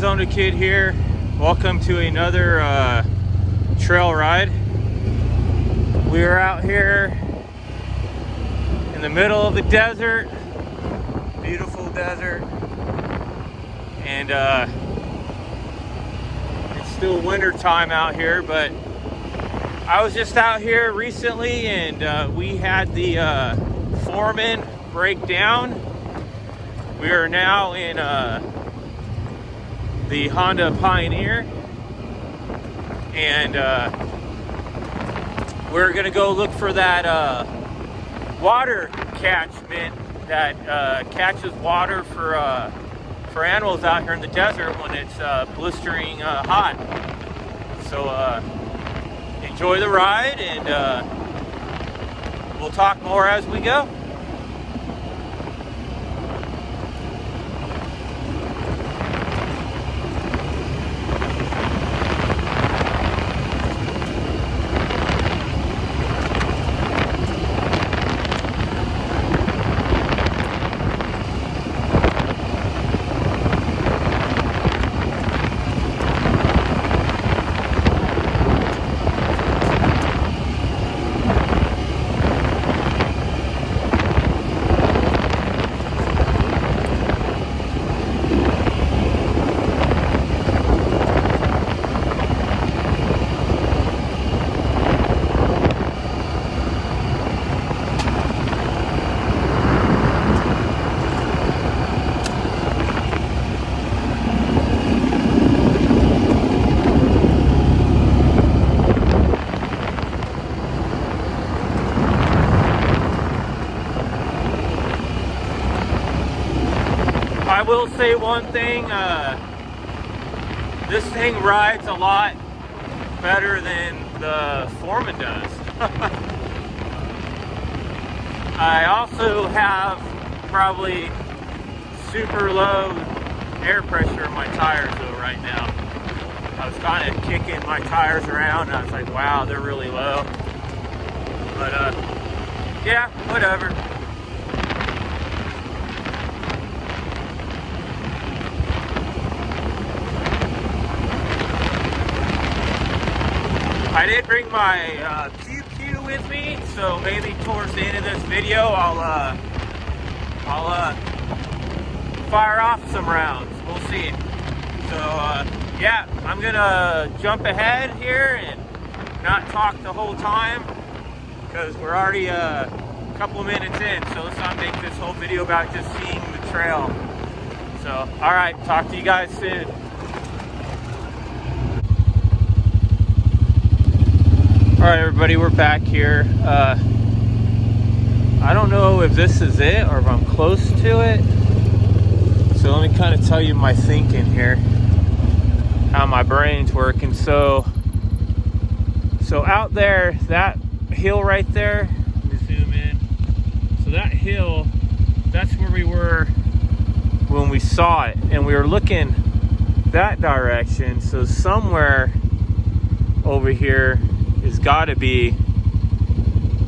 Arizona Kid here. Welcome to another trail ride. We are out here in the middle of the desert, beautiful desert, and it's still winter time out here, but I was just out here recently and we had the foreman break down. We are now in the Honda Pioneer, and we're gonna go look for that water catchment that catches water for animals out here in the desert when it's blistering hot. So enjoy the ride, and we'll talk more as we go. I will say one thing, this thing rides a lot better than the Foreman does. I also have probably super low air pressure in my tires though right now. I was kind of kicking my tires around and I was like, wow, they're really low. But yeah, whatever. I did bring my QQ with me, so maybe towards the end of this video I'll fire off some rounds. We'll see. So yeah, I'm gonna jump ahead here and not talk the whole time because we're already a couple of minutes in, so let's not make this whole video about just seeing the trail. So alright, talk to you guys soon. All right, everybody, we're back here. I don't know if this is it or if I'm close to it. So let me kind of tell you my thinking here, how my brain's working. So out there, that hill right there, let me zoom in. So that hill, that's where we were when we saw it. And we were looking that direction. So somewhere over here has got to be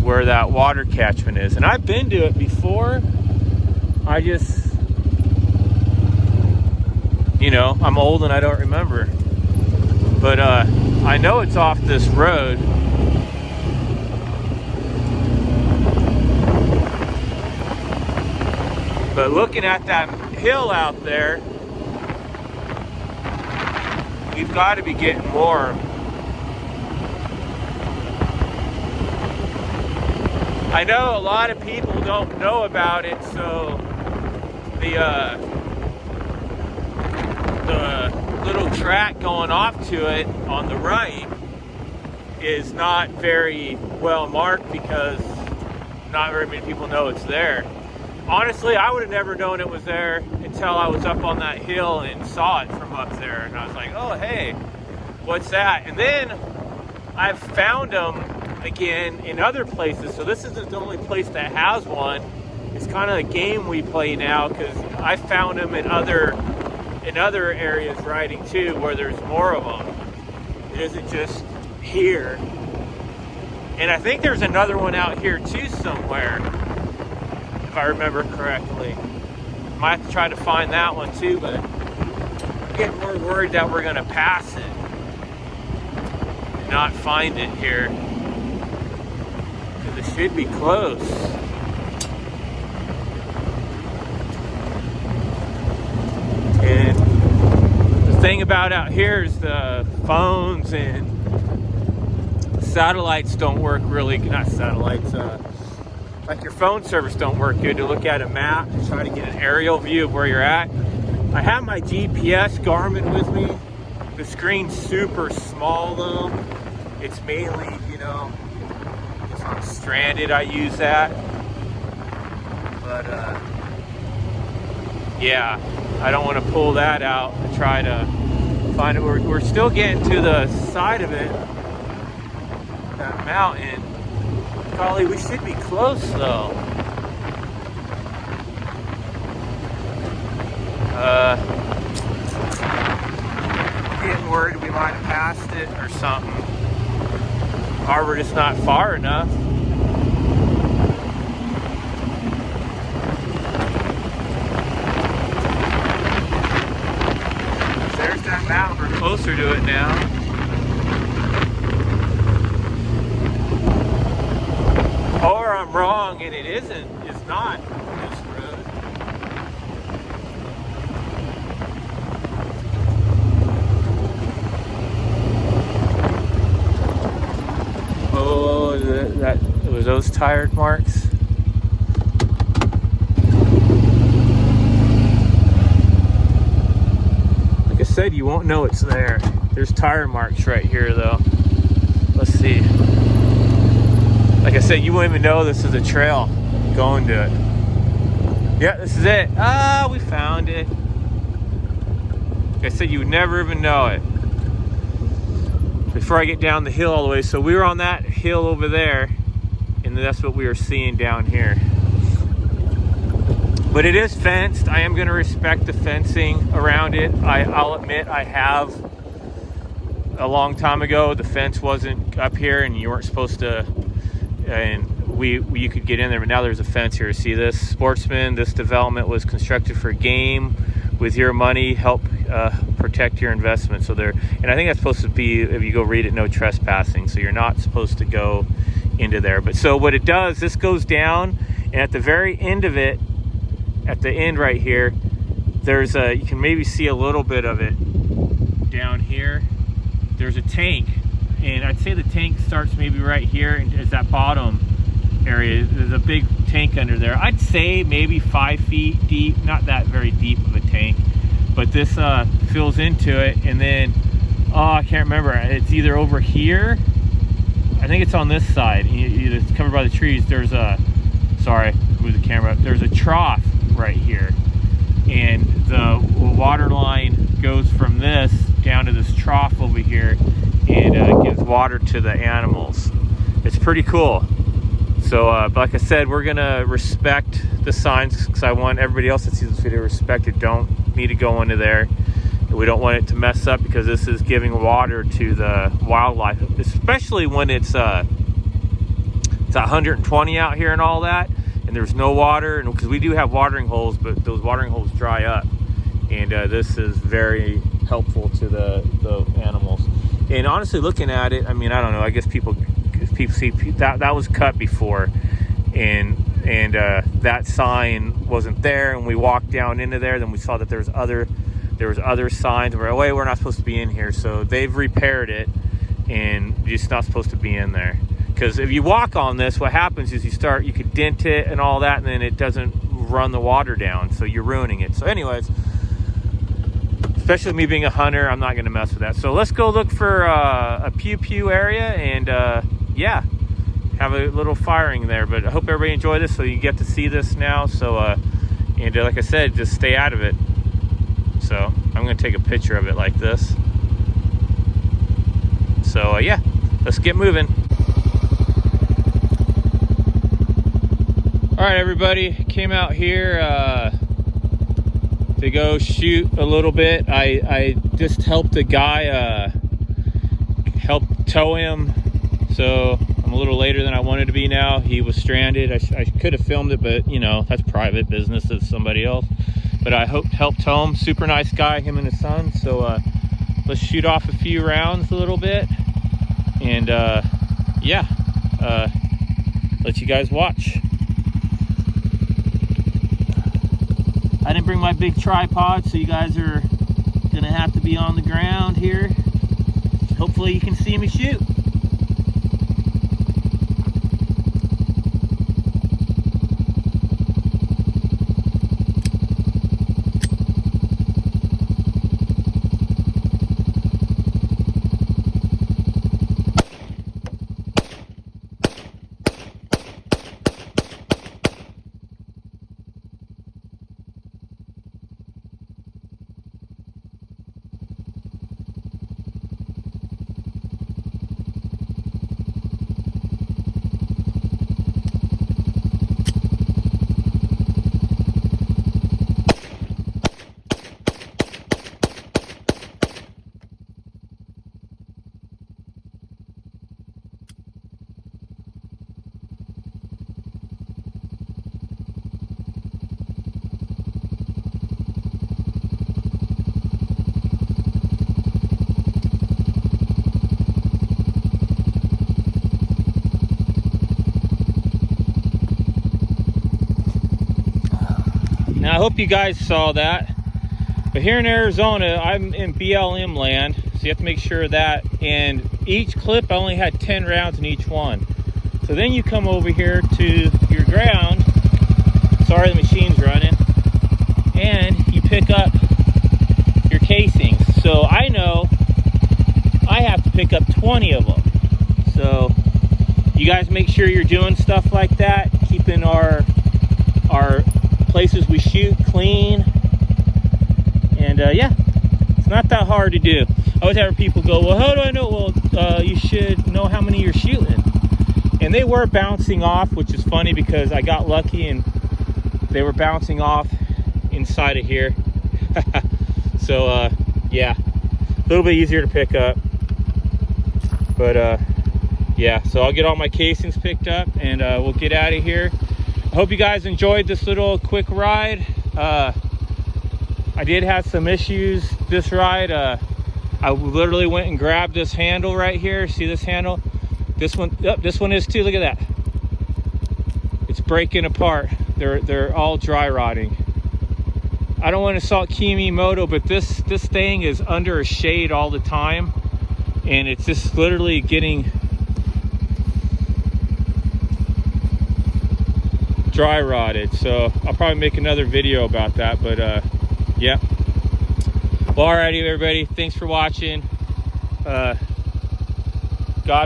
where that water catchment is. And I've been to it before. I just, you know, I'm old and I don't remember. But I know it's off this road. But looking at that hill out there, we've got to be getting more. I know a lot of people don't know about it, so the little track going off to it on the right is not very well marked because not very many people know it's there. Honestly, I would have never known it was there until I was up on that hill and saw it from up there, and I was like, oh hey, what's that? And then I've found them again in other places, so this isn't the only place that has one. It's kind of a game we play now because I found them in other areas riding too where there's more of them. It isn't just here. And I think there's another one out here too somewhere, if I remember correctly. Might have to try to find that one too, but getting more worried that we're gonna pass it and not find it here. Because it should be close. And the thing about out here is the phones and satellites don't work really, not satellites, like your phone service don't work good to look at a map, to try to get an aerial view of where you're at. I have my GPS Garmin with me. The screen's super small though. It's mainly, you know, if I'm stranded, I use that. But yeah, I don't want to pull that out and try to find it. We're still getting to the side of it, that mountain. Golly, we should be close though. Getting worried we might have passed it or something. Or we're just not far enough. There's that mountain. We're closer to it now. Or I'm wrong and it isn't. It's not this road. Oh, that was those tire marks. Like I said, you won't know it's there. There's tire marks right here though. Let's see. Like I said, you wouldn't even know this is a trail going to it. Yeah, this is it. Ah, we found it. Like I said, you would never even know it before I get down the hill all the way. So we were on that hill over there, and that's what we were seeing down here. But it is fenced. I am going to respect the fencing around it. I'll admit I have a long time ago. The fence wasn't up here, and you weren't supposed to. And you could get in there, but now there's a fence here. See this? Sportsman, this development was constructed for game. With your money, help protect your investment. So there, and I think that's supposed to be, if you go read it, no trespassing. So you're not supposed to go into there. But so what it does, this goes down, and at the very end of it, at the end right here, there's a, you can maybe see a little bit of it down here. There's a tank. And I'd say the tank starts maybe right here, and it's that bottom area. There's a big tank under there. I'd say maybe 5 feet deep, not that very deep of a tank, but this fills into it, and then, oh, I can't remember. It's either over here. I think it's on this side. It's covered by the trees. There's a, sorry, move the camera up. There's a trough right here, and the water line goes from this down to this trough over here, and gives water to the animals. It's pretty cool. So but like I said, we're gonna respect the signs, because I want everybody else that sees this video to respect it. Don't need to go into there. We don't want it to mess up, because this is giving water to the wildlife, especially when it's 120 out here and all that, and there's no water. And because we do have watering holes, but those watering holes dry up, and this is very helpful to the animals. And honestly, looking at it, I mean, I don't know, I guess people see that was cut before, and that sign wasn't there, and we walked down into there, then we saw that there was other signs where, oh wait, we're not supposed to be in here. So they've repaired it, and you're just not supposed to be in there. Because if you walk on this, what happens is you could dent it and all that, and then it doesn't run the water down, so you're ruining it. So anyways, especially me being a hunter, I'm not going to mess with that. So let's go look for a pew area, and yeah, have a little firing there. But I hope everybody enjoyed this, so you get to see this now. So and like I said, just stay out of it. So I'm going to take a picture of it like this. So yeah, let's get moving. All right, everybody, came out here to go shoot a little bit. I just helped a guy help tow him, so I'm a little later than I wanted to be now. He was stranded. I could have filmed it, but you know, that's private business of somebody else. but I helped tow him. Super nice guy, him and his son. So let's shoot off a few rounds a little bit, and yeah, let you guys watch. I didn't bring my big tripod, so you guys are gonna have to be on the ground here. Hopefully you can see me shoot. Now I hope you guys saw that, but here in Arizona, I'm in BLM land, so you have to make sure of that. And each clip, I only had 10 rounds in each one. So then you come over here to your ground, sorry the machine's running, and you pick up your casings. So I know I have to pick up 20 of them. So you guys make sure you're doing stuff like that, keeping our places we shoot clean. And yeah, it's not that hard to do. I always have people go, well, how do I know? Well, you should know how many you're shooting. And they were bouncing off, which is funny because I got lucky and they were bouncing off inside of here. So yeah, a little bit easier to pick up. But yeah, so I'll get all my casings picked up and we'll get out of here. I hope you guys enjoyed this little quick ride. I did have some issues this ride. I literally went and grabbed this handle right here. See this handle? This one, yep, this one is too. Look at that. It's breaking apart. They're all dry rotting. I don't want to assault Kimimoto, but this thing is under a shade all the time, and it's just literally getting dry rotted. So I'll probably make another video about that, but yeah. Well, alrighty everybody, thanks for watching. God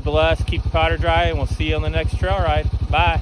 bless, keep the powder dry, and we'll see you on the next trail ride. Bye.